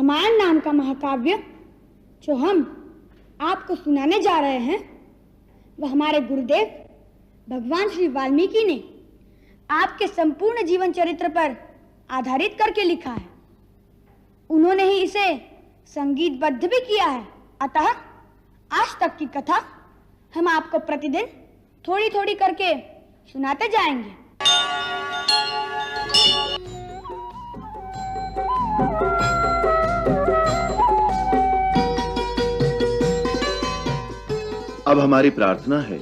रामायण नाम का महाकाव्य जो हम आपको सुनाने जा रहे हैं वह हमारे गुरुदेव भगवान श्री वाल्मीकि ने आपके संपूर्ण जीवन चरित्र पर आधारित करके लिखा है। उन्होंने ही इसे संगीतबद्ध भी किया है। अतः आज तक की कथा हम आपको प्रतिदिन थोड़ी थोड़ी करके सुनाते जाएंगे। अब हमारी प्रार्थना है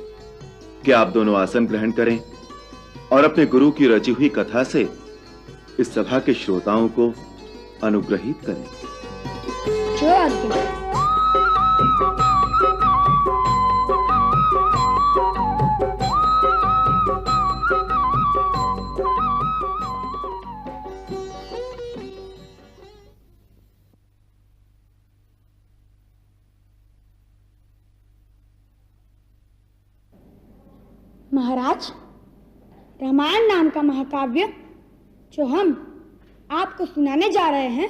कि आप दोनों आसन ग्रहण करें और अपने गुरु की रची हुई कथा से इस सभा के श्रोताओं को अनुग्रहित करें। जो आज्ञा। महाराज, रामायण नाम का महाकाव्य जो हम आपको सुनाने जा रहे हैं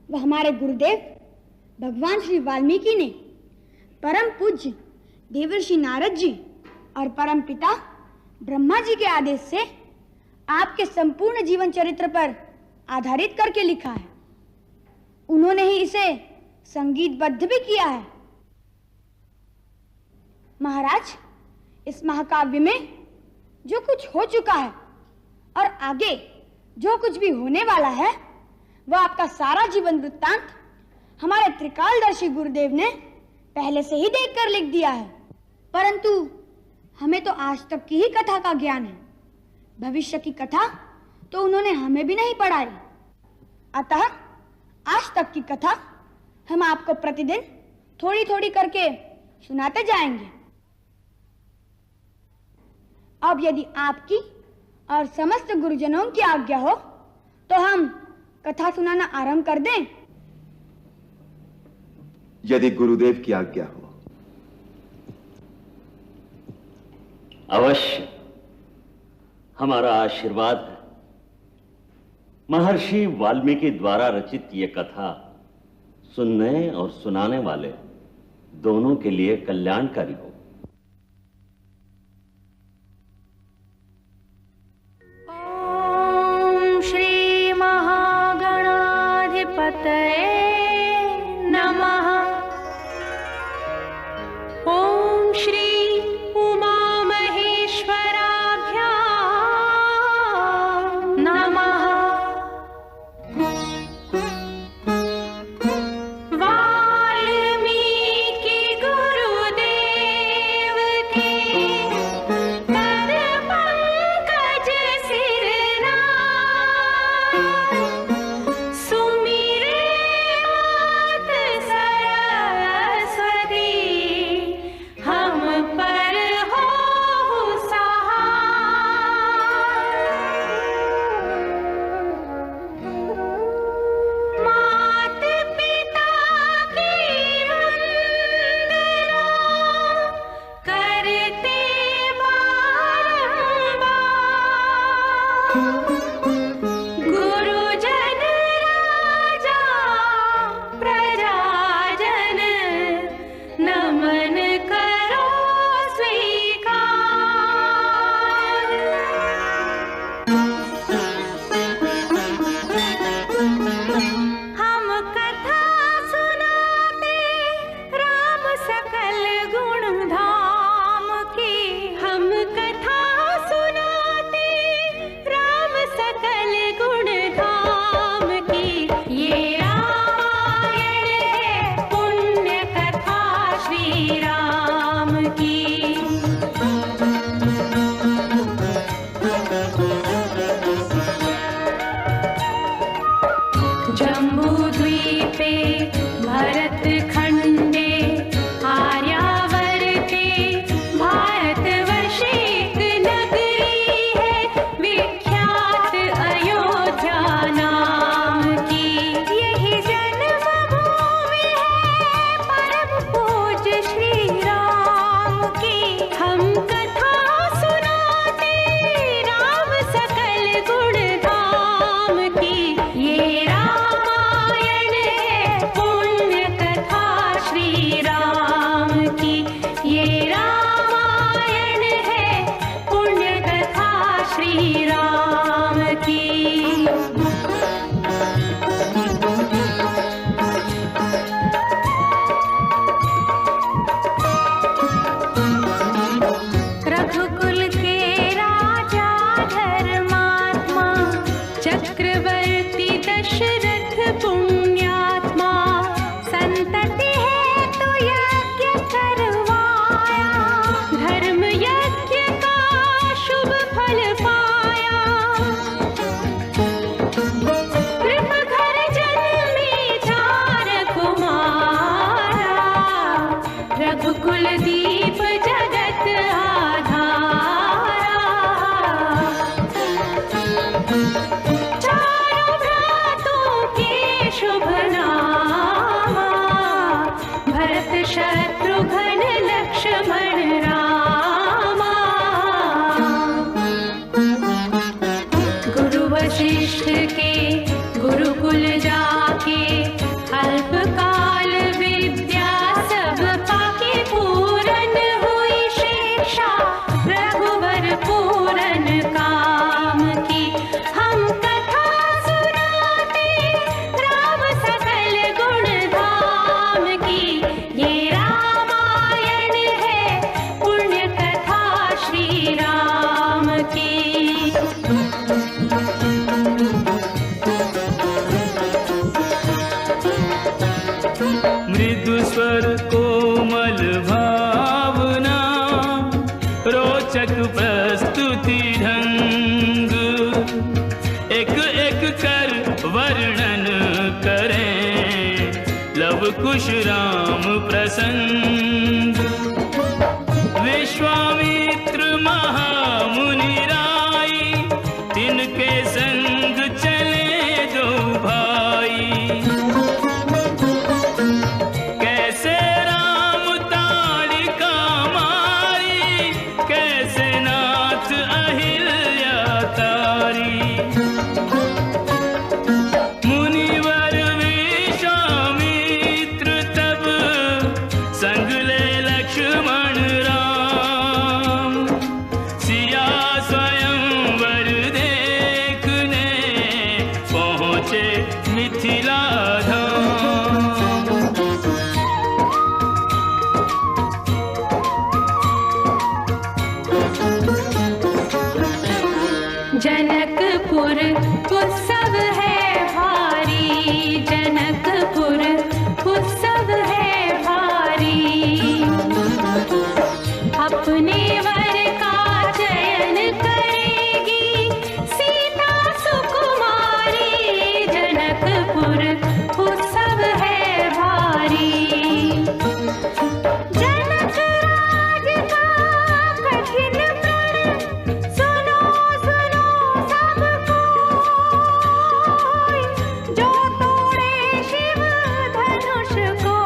वह हमारे गुरुदेव भगवान श्री वाल्मीकि ने परम पूज्य देवर्षि नारद जी और परम पिता ब्रह्मा जी के आदेश से आपके संपूर्ण जीवन चरित्र पर आधारित करके लिखा है। उन्होंने ही इसे संगीतबद्ध भी किया है। महाराज, इस महाकाव्य में जो कुछ हो चुका है और आगे जो कुछ भी होने वाला है वह आपका सारा जीवन वृत्तांत हमारे त्रिकालदर्शी गुरुदेव ने पहले से ही देखकर लिख दिया है। परंतु हमें तो आज तक की ही कथा का ज्ञान है, भविष्य की कथा तो उन्होंने हमें भी नहीं पढ़ाई। अतः आज तक की कथा हम आपको प्रतिदिन थोड़ी थोड़ी करके सुनाते जाएंगे। अब यदि आपकी और समस्त गुरुजनों की आज्ञा हो तो हम कथा सुनाना आरंभ कर दें। यदि गुरुदेव की आज्ञा हो। अवश्य, हमारा आशीर्वाद है। महर्षि वाल्मीकि द्वारा रचित ये कथा सुनने और सुनाने वाले दोनों के लिए कल्याणकारी हो। नमः। ओम श्री उमा महेश्वराभ्यां नमः। वाल्मीकि गुरुदेव के पद पंकज सिरना मृदु स्वर कोमल भावना, रोचक प्रस्तुति ढंग, एक एक कर वर्णन करें लव कुश राम प्रसंग। विश्वामित्र महामुनि राई, तिनके संग चले दो भाई। कैसे राम ताड़िका मारी, कैसे नाथ अहिल्या तारी। मुनिवर विश्वामित्र तब संग ले लक्ष्मण राम, सिया स्वयंवर देखने पहुँचे मिथिला धाम। जनकपुर उत्सव है भारी, जनकपुर उत्सव है भारी। अपने वर का चयन करेगी सीता सुकुमारी, जनकपुर उत्सव है भारी। जनक राज का कठिन प्रण, सुनो सुनो सब कोई, जो तोड़े शिव धनुष को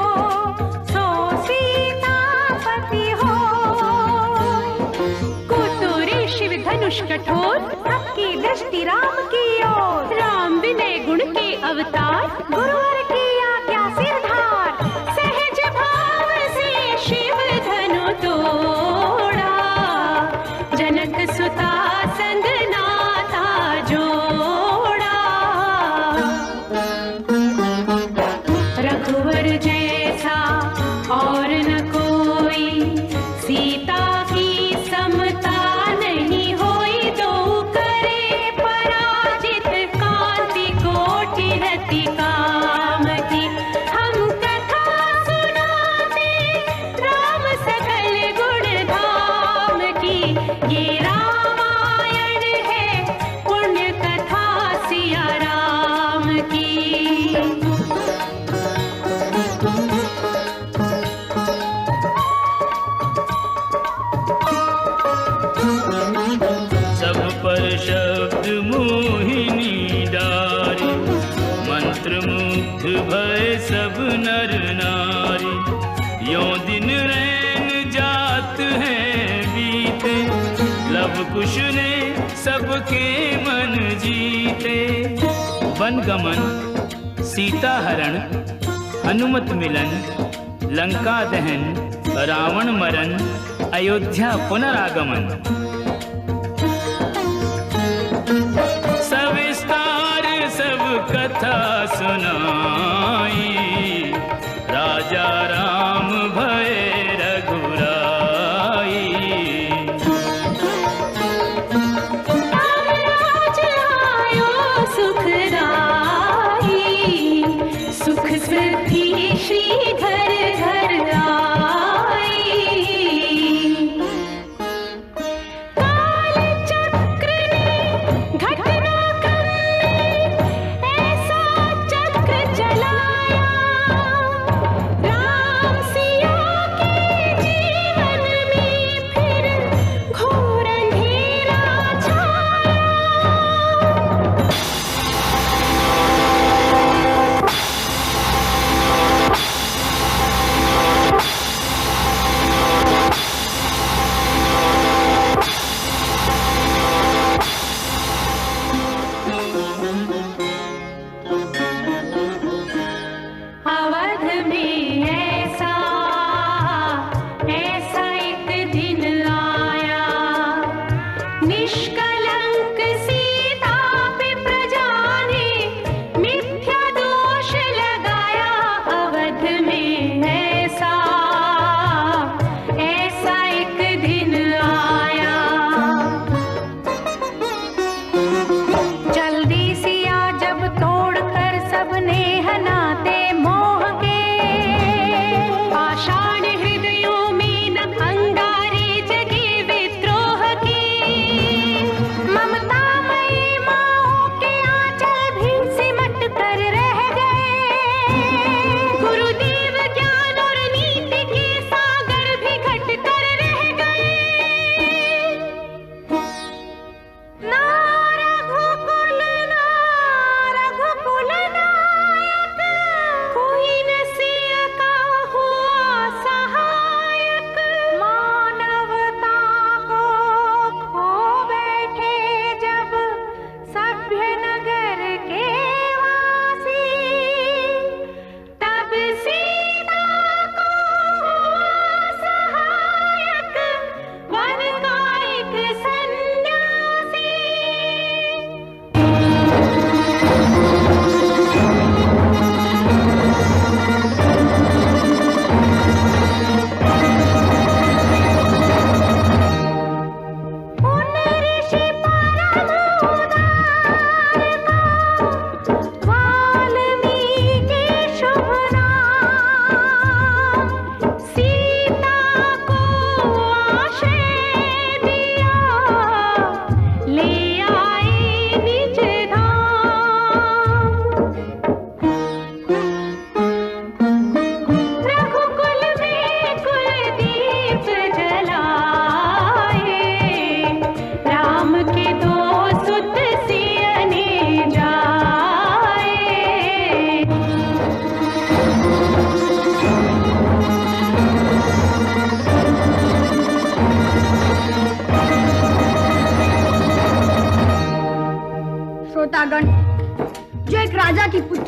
सो सीतापति होय। कुतुरे शिव धनुष कठोर, आपकी दृष्टि राम की ओर। राम विनय गुण के अवतार, गुरुवर की आज्ञा सिरधार। सहज भाव से शिव धनु तोड़ा, जनक सुता संग नाता जोड़ा। रघुवर जैसा और न कोई, सीता की समता नहीं होई। दो करे पराजित, कांति कोटि रति काम की। हम कथा सुनाते राम सकल गुण धाम की। ये रामायण है पुण्य कथा सिया राम की। सब पर शब्द मोहिनी डारी, मंत्र मुग्ध भय सब नर नारी। यों दिन रैन जात हैं बीते, लव कुश ने सबके मन जीते। वन गमन, सीता हरण, हनुमत मिलन, लंका दहन, रावण मरण, अयोध्या पुनरागमन। सविस्तार सब कथा सुनाई, राजा राम भय रघुराई। आज आयो सुखदाई, सुख सिद्धि श्री घर घर आई। काल चक्र ने घटना क्रम में ऐसा चक्र चलाया, राम सिया के जीवन में फिर घोर अंधेरा छाया।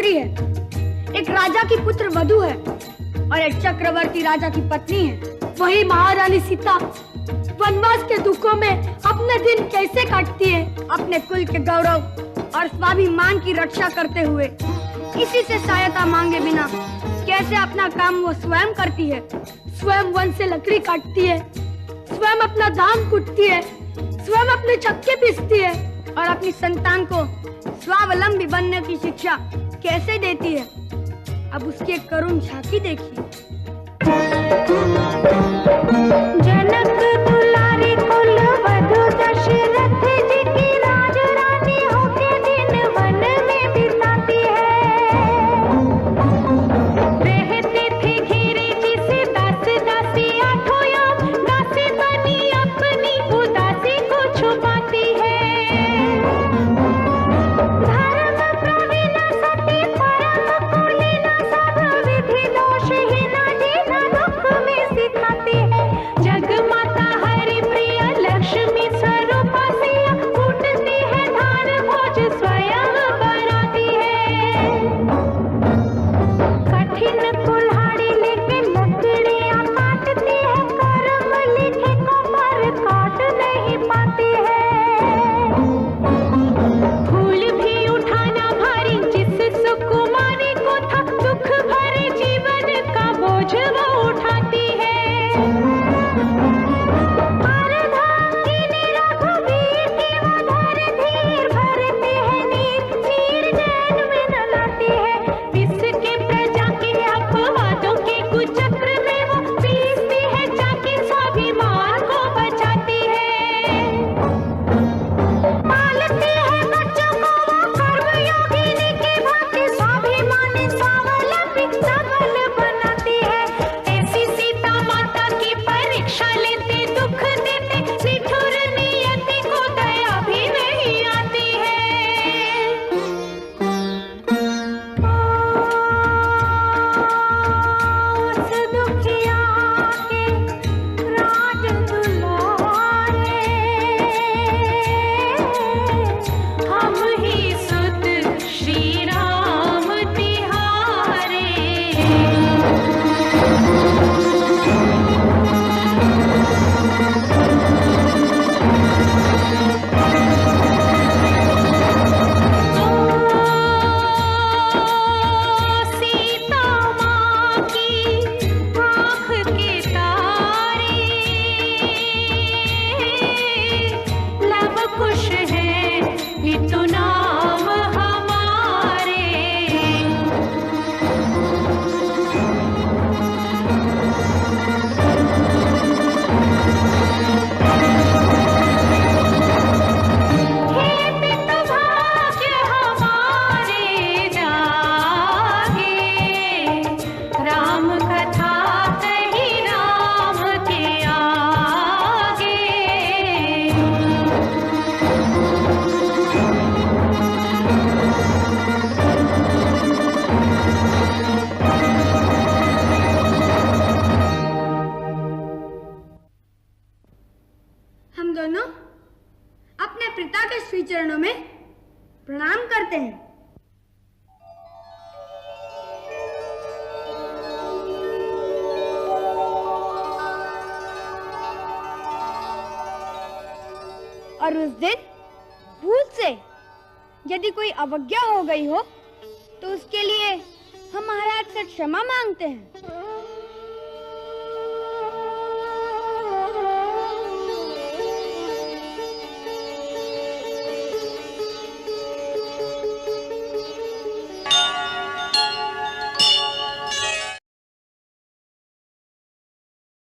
स्त्री है, एक राजा की पुत्र वधू है और एक चक्रवर्ती राजा की पत्नी है। वही महारानी सीता वनवास के दुखों में अपने दिन कैसे काटती है? अपने कुल के गौरव और स्वाभिमान की रक्षा करते हुए, किसी से सहायता मांगे बिना कैसे अपना काम वो स्वयं करती है। स्वयं वन से लकड़ी काटती है, स्वयं अपना धान कूटती है, स्वयं अपने चक्के पीसती है और अपनी संतान को स्वावलंबी बनने की शिक्षा कैसे देती है। अब उसकी एक करुण झांकी देखिए। जनक दुलारी कुल वधु दशरथ जी की राज रानी होके दिन वन में बिताती है। रहती थी घिरी जिसे दास दासी आठों याम, दासी बनी अपनी उदासी को छुपाती है। धर्म प्रवीण सती परम कुलीन सब विधि दोषहीन जीना दुख में सिखाती है। जगमाता हरि प्रिय लक्ष्मी स्वरूपा सिया कूटती है धान भोज स्वयं बनाती है। कठिन कुल्हाड़ी लेके लकड़ियां काटती है, कर्म लिखे को पर काट नहीं पाती है। फूल भी उठाना भारी जिस सुकुमारी को था, दुख भरे जीवन का बोझ वो उठाती है। अर्धांगिनी रघुवीर की वो धर धीर भरती है नीर, नीर नैन में न लाती है। विष के प्रजा के अपवादों के कुचक्र में वो पीसती है, जाके स्वाभिमान को बचाती है। पालती है बच्चों को वो कर्मयोगिनी की भांति, स्वाभिमानी स्वावलंबी सबल बनाती है। ऐसी सीता माता की परीक्षा लेते दुख देते, निठुर नियति को दया भी नहीं आती है। उस दुखिया के राज दुलारे, हम ही सुत श्री राम तिहारे। सीता माँ की आँख के तारे, लब खुश है इतु नाम हमारे। हे पितु भाग्य हमारे जागे, राम कथा कही राम के आगे। हम दोनों अपने पिता के श्री चरणों में प्रणाम करते हैं। और उस दिन भूल से यदि कोई अवज्ञा हो गई हो तो उसके लिए हम महाराज से क्षमा मांगते हैं।